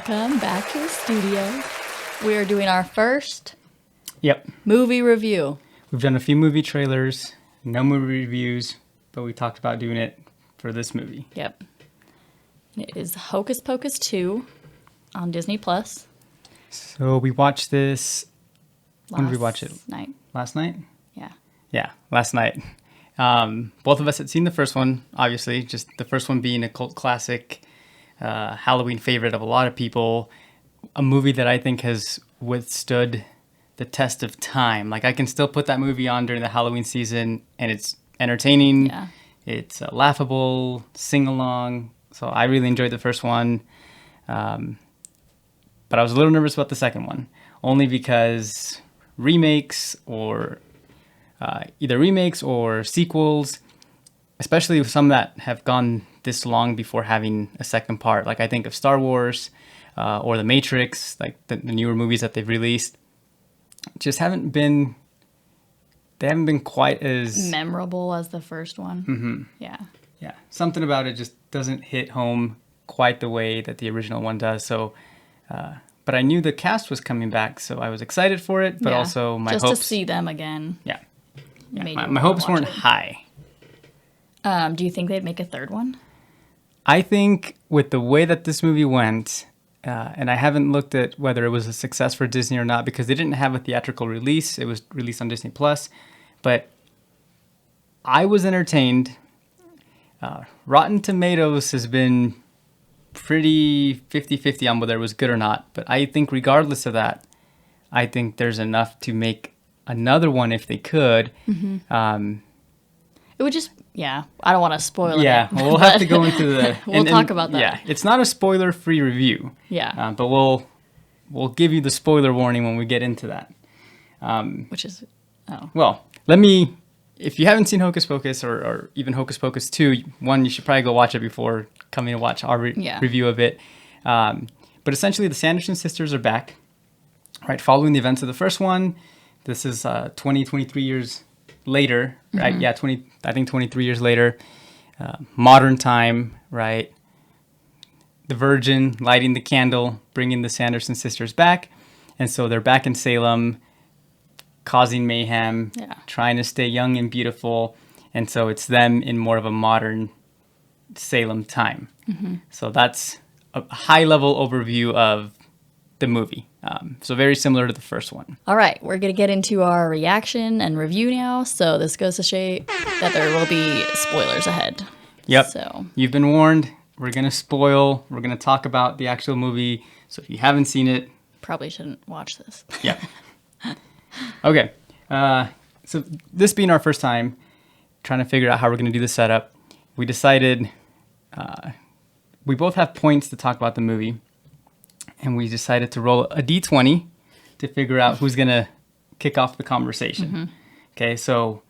Welcome back to the studio. We are doing our first Yep. movie review. We've done a few movie trailers, no movie reviews, but we talked about doing it for this movie. Yep. It is Hocus Pocus 2 on Disney Plus. So we watched this. When did we watch it? Night. Last night? Yeah. Yeah, last night. Both of us had seen the first one, obviously, just the first one being a cult classic, Halloween favorite of a lot of people, a movie that I think has withstood the test of time. Like, I can still put that movie on during the Halloween season, and it's entertaining, Yeah. it's laughable, sing-along, so I really enjoyed the first one, but I was a little nervous about the second one, only because remakes or either remakes or sequels, especially some that have gone this long before having a second part. Like I think of Star Wars or The Matrix, like the newer movies that they've released, just haven't been quite as memorable as the first one. Mm-hmm. Yeah. Yeah, something about it just doesn't hit home quite the way that the original one does. So, but I knew the cast was coming back, so I was excited for it. But also my just hopes to see them again. Yeah. Made My me hopes wanna weren't watch high. it. Do you think they'd make a third one? I think with the way that this movie went, and I haven't looked at whether it was a success for Disney or not because they didn't have a theatrical release. It was released on Disney Plus, but I was entertained. Rotten Tomatoes has been pretty 50-50 on whether it was good or not, but I think regardless of that, I think there's enough to make another one if they could. Mm-hmm. It would just, I don't want to spoil it. Yeah, we'll have to go into the... We'll talk about that. Yeah, it's not a spoiler-free review. Yeah. But we'll give you the spoiler warning when we get into that. Which is, Well, if you haven't seen Hocus Pocus or even Hocus Pocus 2, one, you should probably go watch it before coming to watch our review of it. But essentially, the Sanderson Sisters are back, right, following the events of the first one. This is 23 years later, right? Mm-hmm. Yeah, I think 23 years later, modern time, right? The Virgin lighting the candle, bringing the Sanderson sisters back. And so they're back in Salem, causing mayhem, trying to stay young and beautiful. And so it's them in more of a modern Salem time. Mm-hmm. So that's a high-level overview of the movie. So very similar to the first one. All right, we're going to get into our reaction and review now. So this goes to show that there will be spoilers ahead. Yep. So you've been warned. We're going to spoil. We're going to talk about the actual movie. So if you haven't seen it... Probably shouldn't watch this. Yeah. Okay. So this being our first time trying to figure out how we're going to do the setup, we decided we both have points to talk about the movie. And we decided to roll a D20 to figure out who's going to kick off the conversation. Mm-hmm. Okay, so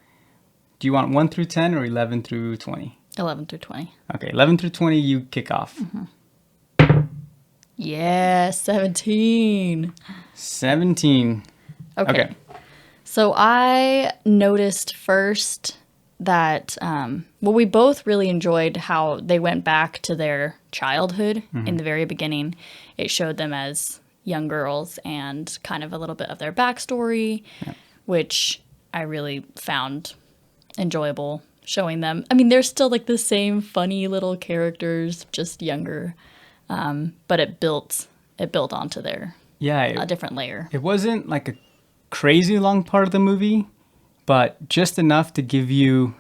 do you want 1 through 10 or 11 through 20? 11 through 20. Okay, 11 through 20, you kick off. Mm-hmm. Yeah, 17. 17. Okay. So I noticed first that, we both really enjoyed how they went back to their childhood in the very beginning. It showed them as young girls and kind of a little bit of their backstory, which I really found enjoyable showing them. I mean, they're still like the same funny little characters, just younger, but it built onto their a different layer. It wasn't like a crazy long part of the movie, but just enough to give you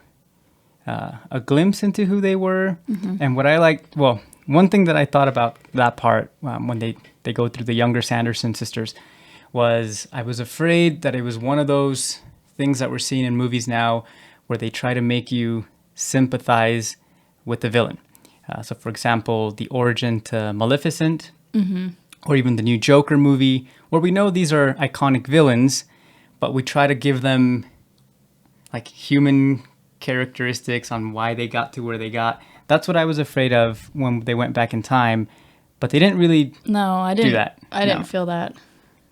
a glimpse into who they were. Mm-hmm. And what I liked, one thing that I thought about that part when they go through the younger Sanderson sisters was I was afraid that it was one of those things that we're seeing in movies now where they try to make you sympathize with the villain. So, for example, the origin to Maleficent, or even the new Joker movie, where we know these are iconic villains, but we try to give them like human characteristics on why they got to where they got. That's what I was afraid of when they went back in time, but they didn't really do that. I didn't feel that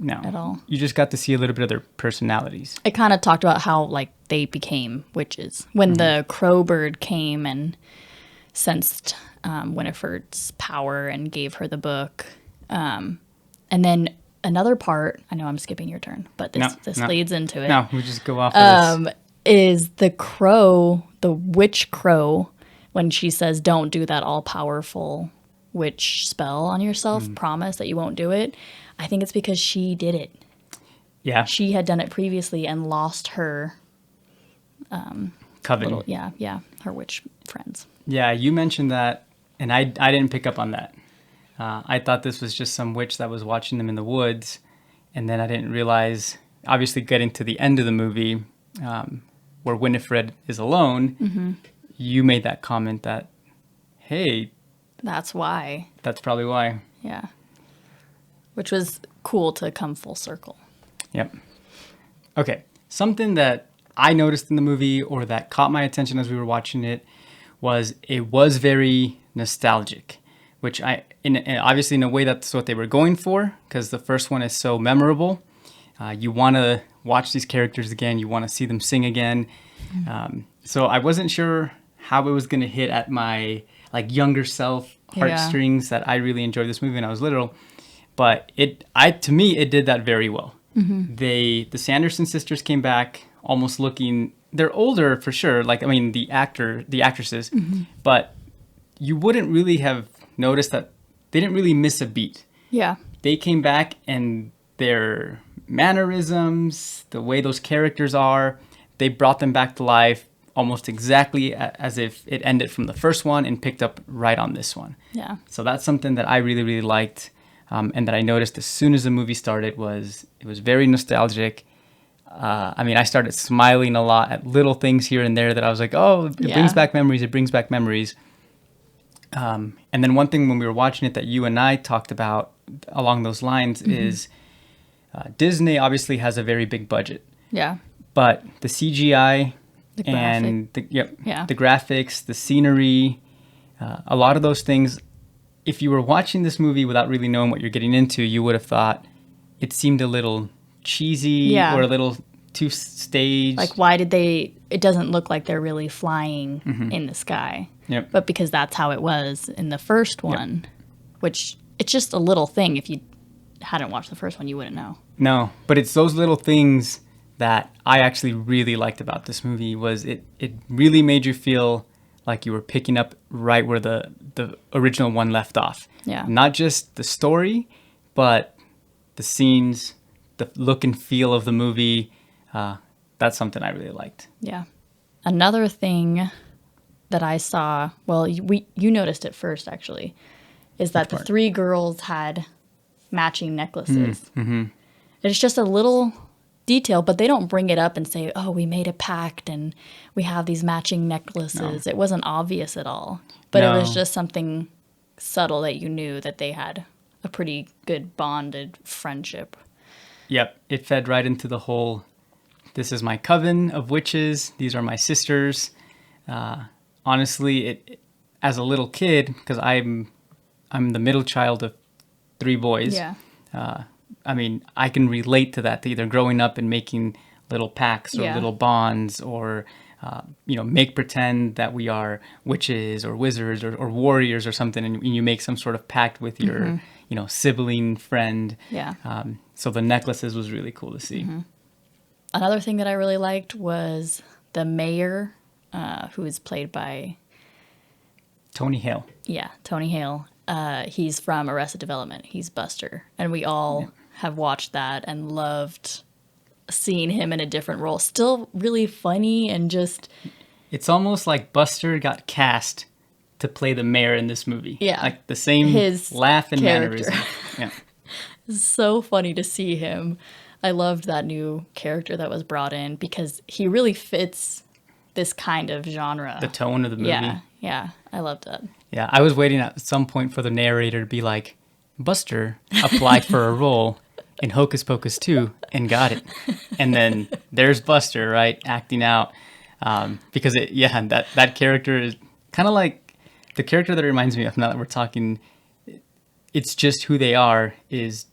at all. You just got to see a little bit of their personalities. It kind of talked about how like they became witches when the Crowbird came and sensed Winifred's power and gave her the book. And then another part, I know I'm skipping your turn, but this No. leads into it. No, we just go off of this. Is the crow, the witch crow, when she says, don't do that all-powerful witch spell on yourself, promise that you won't do it. I think it's because she did it. Yeah. She had done it previously and lost her Coven. her witch friends. Yeah, you mentioned that, and I didn't pick up on that. I thought this was just some witch that was watching them in the woods, and then I didn't realize, obviously getting to the end of the movie, where Winifred is alone, you made that comment that, hey... That's why. That's probably why. Yeah. Which was cool to come full circle. Yep. Okay, something that I noticed in the movie, or that caught my attention as we were watching it, was very nostalgic, which obviously in a way that's what they were going for, because the first one is so memorable. You want to watch these characters again. You want to see them sing again. So I wasn't sure how it was going to hit at my younger self heartstrings that I really enjoyed this movie when I was little. But to me, it did that very well. The Sanderson sisters came back almost looking, they're older for sure. The actresses, but you wouldn't really have noticed that they didn't really miss a beat. Yeah. They came back, and their mannerisms, the way those characters are, they brought them back to life almost exactly as if it ended from the first one and picked up right on this one. Yeah. So that's something that I really, really liked, and that I noticed as soon as the movie started. It was very nostalgic. I started smiling a lot at little things here and there that I was like, oh, it brings back memories. It brings back memories. And then one thing when we were watching it that you and I talked about along those lines is Disney obviously has a very big budget. Yeah. But the CGI and the graphics, the scenery, a lot of those things, if you were watching this movie without really knowing what you're getting into, you would have thought it seemed a little cheesy or a little too staged. Why did it doesn't look like they're really flying in the sky. Yep. But because that's how it was in the first one, which it's just a little thing. If you hadn't watched the first one, you wouldn't know. No, but it's those little things that I actually really liked about this movie. Was it really made you feel like you were picking up right where the original one left off. Yeah. Not just the story, but the scenes, the look and feel of the movie. That's something I really liked. Yeah. Another thing that I saw, well, you noticed it first actually, is that the three girls had matching necklaces. It's just a little detail, but they don't bring it up and say, oh, we made a pact and we have these matching necklaces. No. It wasn't obvious at all, but it was just something subtle that you knew that they had a pretty good bonded friendship. Yep. It fed right into the whole, this is my coven of witches. These are my sisters. Honestly, as a little kid, because I'm the middle child of three boys. Yeah. I can relate to that, to either growing up and making little pacts or little bonds, or make pretend that we are witches or wizards or warriors or something, and you make some sort of pact with your sibling friend. Yeah. So the necklaces was really cool to see. Another thing that I really liked was the mayor, who is played by Tony Hale. Yeah, Tony Hale. He's from Arrested Development. He's Buster. And we all have watched that and loved seeing him in a different role. Still really funny and just... It's almost like Buster got cast to play the mayor in this movie. Yeah. Like the same his laugh and character. mannerism. Yeah. It's so funny to see him. I loved that new character that was brought in because he really fits this kind of genre. The tone of the movie. Yeah. I loved that. Yeah, I was waiting at some point for the narrator to be like, Buster applied for a role in Hocus Pocus 2 and got it. And then there's Buster, right, acting out. Because, that character is kind of like the character that it reminds me of now that we're talking. It's just who they are is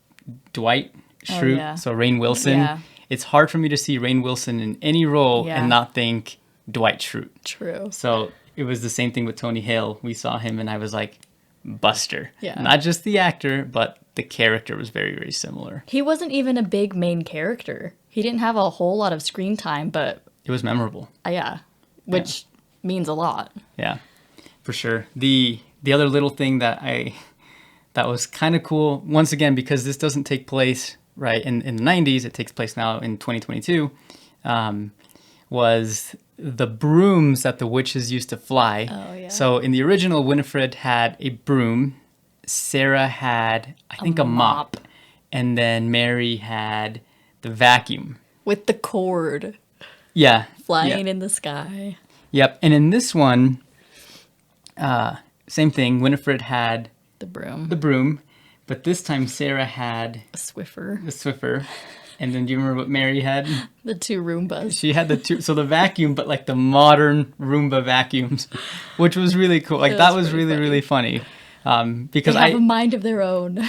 Dwight Schrute, so Rainn Wilson. Yeah. It's hard for me to see Rainn Wilson in any role and not think Dwight Schrute. True. So it was the same thing with Tony Hale. We saw him and I was like, Buster. Yeah. Not just the actor, but the character was very, very similar. He wasn't even a big main character. He didn't have a whole lot of screen time, but It was memorable. yeah, which means a lot. Yeah, for sure. The other little thing that was kind of cool, once again, because this doesn't take place right in the 90s, it takes place now in 2022, was the brooms that the witches used to fly. Oh, yeah. So in the original, Winifred had a broom, Sarah had, I think, a mop, and then Mary had the vacuum. With the cord Yeah. flying in the sky. Yep. And in this one, same thing. Winifred had The broom. the broom, but this time Sarah had A Swiffer. the Swiffer. And then do you remember what Mary had? The two Roombas. She had the two, so the vacuum, but like the modern Roomba vacuums, which was really cool. Like that was really, really funny. Because They have a mind of their own.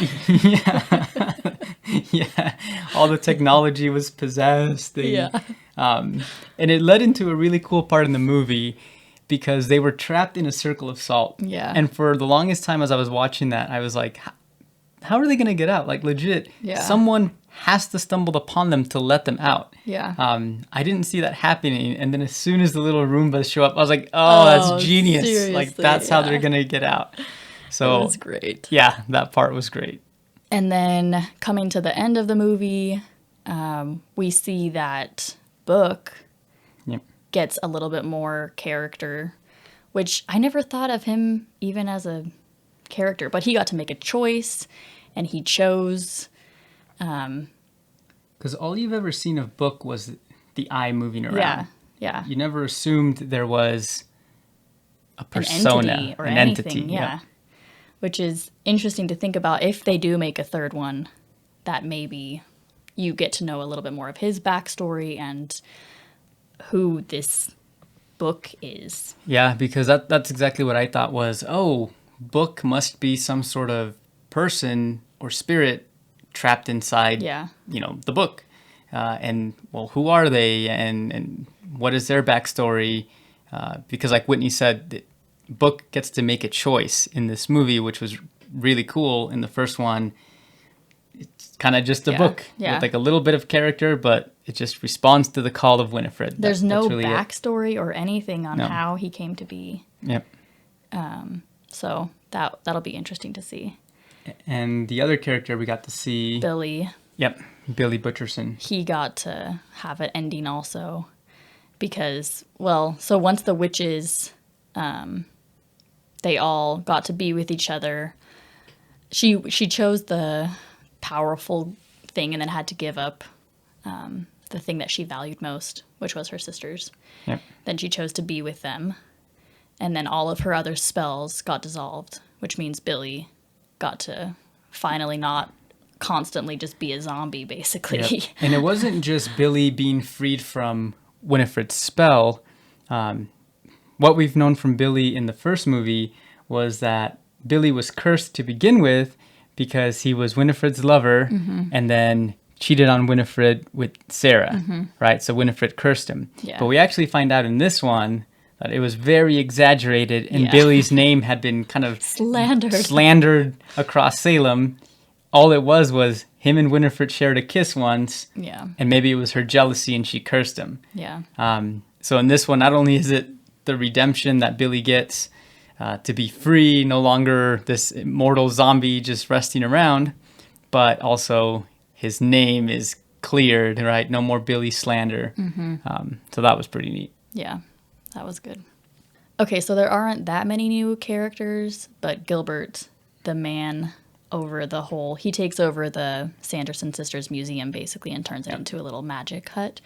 yeah, all the technology was possessed. Yeah. And it led into a really cool part in the movie because they were trapped in a circle of salt. Yeah. And for the longest time as I was watching that, I was like, how are they going to get out? Like legit, Yeah. someone has to stumble upon them to let them out. Yeah. I didn't see that happening. And then as soon as the little Roombas show up, I was like, oh, that's genius. Like seriously, that's how yeah. they're going to get out. So It was great. yeah, that part was great. And then coming to the end of the movie, we see that Book Yep. gets a little bit more character, which I never thought of him even as a character, but he got to make a choice and he chose. Because all you've ever seen of Book was the eye moving around. Yeah. Yeah. You never assumed there was a An persona, entity or an anything. entity. Yeah. Which is interesting to think about if they do make a third one, that maybe you get to know a little bit more of his backstory and who this Book is. Yeah, because that's exactly what I thought was, oh, Book must be some sort of person or spirit trapped inside, Yeah. the book. And, well, who are they and what is their backstory? Because like Whitney said, Book gets to make a choice in this movie, which was really cool. In the first one, it's kind of just a book with like a little bit of character, but it just responds to the call of Winifred. There's no really backstory or anything on how he came to be. Yep. So that'll be interesting to see. And the other character we got to see, Billy, yep, Billy Butcherson. he got to have an ending also because, well, so once the witches, they all got to be with each other. She chose the powerful thing and then had to give up the thing that she valued most, which was her sisters. Yep. Then she chose to be with them. And then all of her other spells got dissolved, which means Billy got to finally not constantly just be a zombie, basically. Yep. And it wasn't just Billy being freed from Winifred's spell. What we've known from Billy in the first movie was that Billy was cursed to begin with because he was Winifred's lover and then cheated on Winifred with Sarah, right? So Winifred cursed him. Yeah. But we actually find out in this one that it was very exaggerated and Billy's name had been kind of slandered across Salem. All it was him and Winifred shared a kiss once. Yeah. And maybe it was her jealousy and she cursed him. Yeah. So in this one, not only is it the redemption that Billy gets to be free, no longer this immortal zombie just resting around, but also his name is cleared, right? No more Billy slander. So that was pretty neat. Yeah, that was good. Okay, so there aren't that many new characters, but Gilbert, the man over the whole, he takes over the Sanderson Sisters museum basically and turns it into a little magic hut.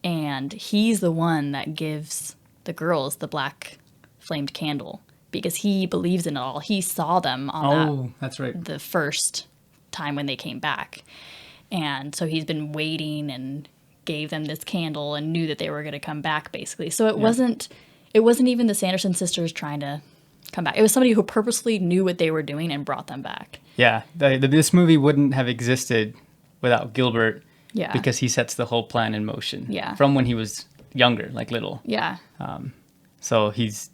And he's the one that gives the girls the black flamed candle because he believes in it all. He saw them on that's right. the first time when they came back. And so he's been waiting and gave them this candle and knew that they were going to come back basically. So it wasn't even the Sanderson sisters trying to come back. It was somebody who purposely knew what they were doing and brought them back. Yeah, this movie wouldn't have existed without Gilbert because he sets the whole plan in motion from when he was younger, like little. Yeah. So he's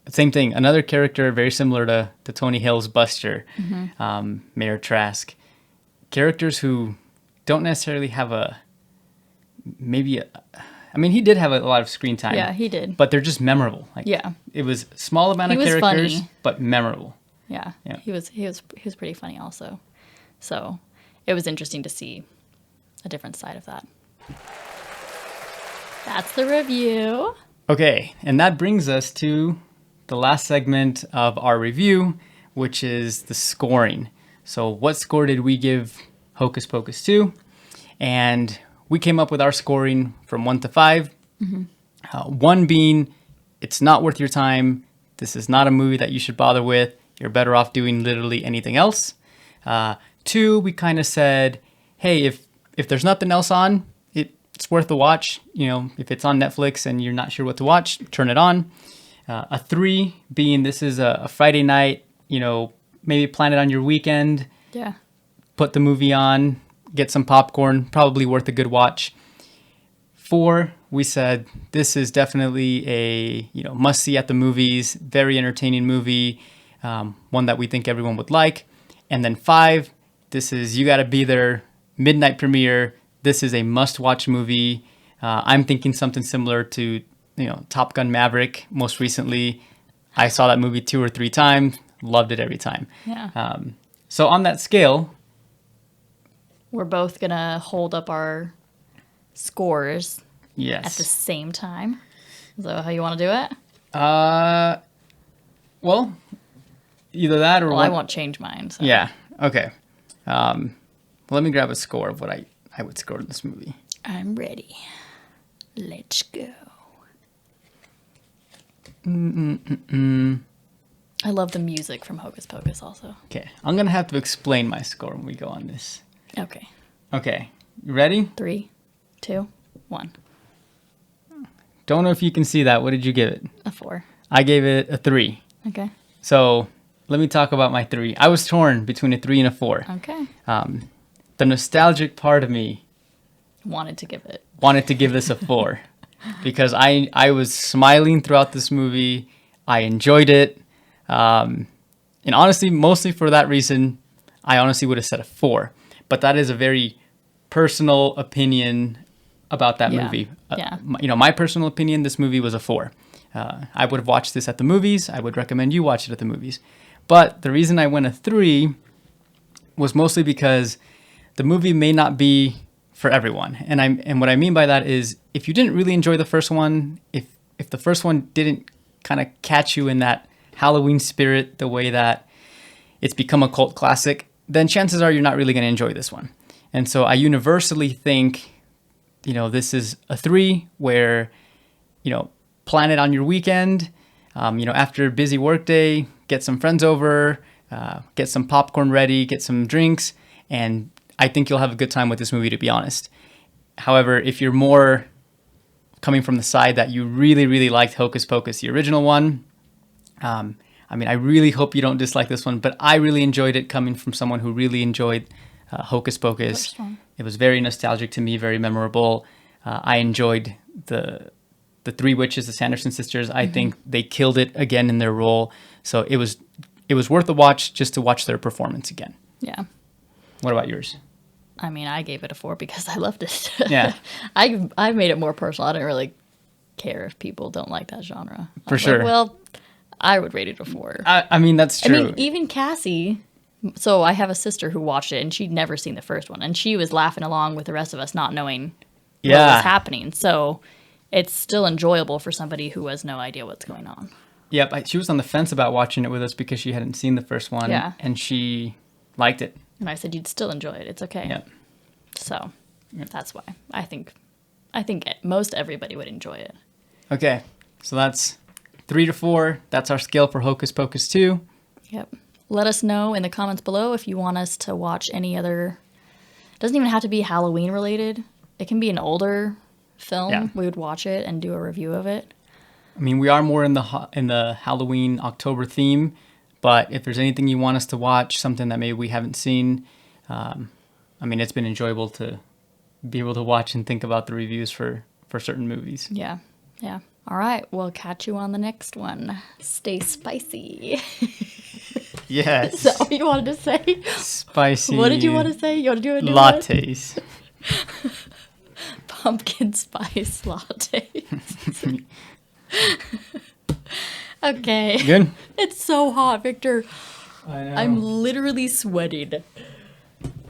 same thing. Another character very similar to Tony Hill's Buster, Mayor Trask. characters who don't necessarily have I mean, he did have a lot of screen time. Yeah, he did. But they're just memorable. Like, yeah. it was small amount He of was characters, funny. but memorable. Yeah. Yeah. He was pretty funny also. So it was interesting to see a different side of that. That's the review. Okay, and that brings us to the last segment of our review, which is the scoring. So what score did we give Hocus Pocus 2? And we came up with our scoring from 1 to 5. 1 being, it's not worth your time. This is not a movie that you should bother with. You're better off doing literally anything else. 2, we kind of said, hey, if there's nothing else on, it's worth the watch. You know, if it's on Netflix and you're not sure what to watch, turn it on. A 3 being, this is a Friday night, you know, maybe plan it on your weekend. Yeah. Put the movie on, get some popcorn, probably worth a good watch. 4, we said, this is definitely a, you know, must-see at the movies, very entertaining movie, one that we think everyone would like. And then 5, this is, you got to be there, midnight premiere. This is a must-watch movie. I'm thinking something similar to, you know, Top Gun Maverick. Most recently, I saw that movie 2 or 3 times, loved it every time. Yeah. So on that scale, We're both going to hold up our scores yes. at the same time. Is that how you want to do it? Well, either that or Well, I won't change mine. So. Yeah. Okay. Well, let me grab a score of what I would score in this movie. I'm ready. Let's go. I love the music from Hocus Pocus also. Okay. I'm going to have to explain my score when we go on this. Okay. Okay. You ready? 3, 2, 1. Don't know if you can see that. What did you give it? A 4. I gave it a 3. Okay. So let me talk about my 3. I was torn between a 3 and a 4. Okay. The nostalgic part of me Wanted to give this a 4 because I was smiling throughout this movie. I enjoyed it. And honestly, mostly for that reason, I honestly would have said a 4. But that is a very personal opinion about that movie. Yeah. You know, my personal opinion, this movie was a 4. I would have watched this at the movies. I would recommend you watch it at the movies. But the reason I went a 3 was mostly because the movie may not be for everyone. And what I mean by that is, if you didn't really enjoy the first one, if the first one didn't kind of catch you in that Halloween spirit, the way that it's become a cult classic, then chances are you're not really going to enjoy this one. And so I universally think, you know, this is a 3 where, you know, plan it on your weekend, you know, after a busy work day, get some friends over, get some popcorn ready, get some drinks, and I think you'll have a good time with this movie, to be honest. However, if you're more coming from the side that you really, really liked Hocus Pocus, the original one, I mean, I really hope you don't dislike this one, but I really enjoyed it coming from someone who really enjoyed Hocus Pocus. It was very nostalgic to me, very memorable. I enjoyed the 3 witches, the Sanderson Sisters. I think they killed it again in their role. So it was worth a watch just to watch their performance again. Yeah. What about yours? I mean, I gave it a 4 because I loved it. Yeah. I made it more personal. I didn't really care if people don't like that genre. For sure. Well, I would rate it a 4. I mean, that's true. I mean, even Cassie. So I have a sister who watched it, and she'd never seen the first one, and she was laughing along with the rest of us, not knowing what was happening. So it's still enjoyable for somebody who has no idea what's going on. Yep. She was on the fence about watching it with us because she hadn't seen the first one. Yeah. And she liked it. And I said, you'd still enjoy it. It's okay. Yep. So that's why I think most everybody would enjoy it. Okay. So that's 3 to 4. That's our scale for Hocus Pocus 2. Yep. Let us know in the comments below if you want us to watch any other. It doesn't even have to be Halloween related. It can be an older film. Yeah. We would watch it and do a review of it. I mean, we are more in the Halloween October theme, but if there's anything you want us to watch, something that maybe we haven't seen, I mean, it's been enjoyable to be able to watch and think about the reviews for certain movies. Yeah. Yeah. All right. We'll catch you on the next one. Stay spicy. Yes. Is that what you wanted to say? Spicy. What did you want to say? You want to do a new one? lattes. Pumpkin spice lattes. Okay. Good. It's so hot, Victor. I know. I'm literally sweating.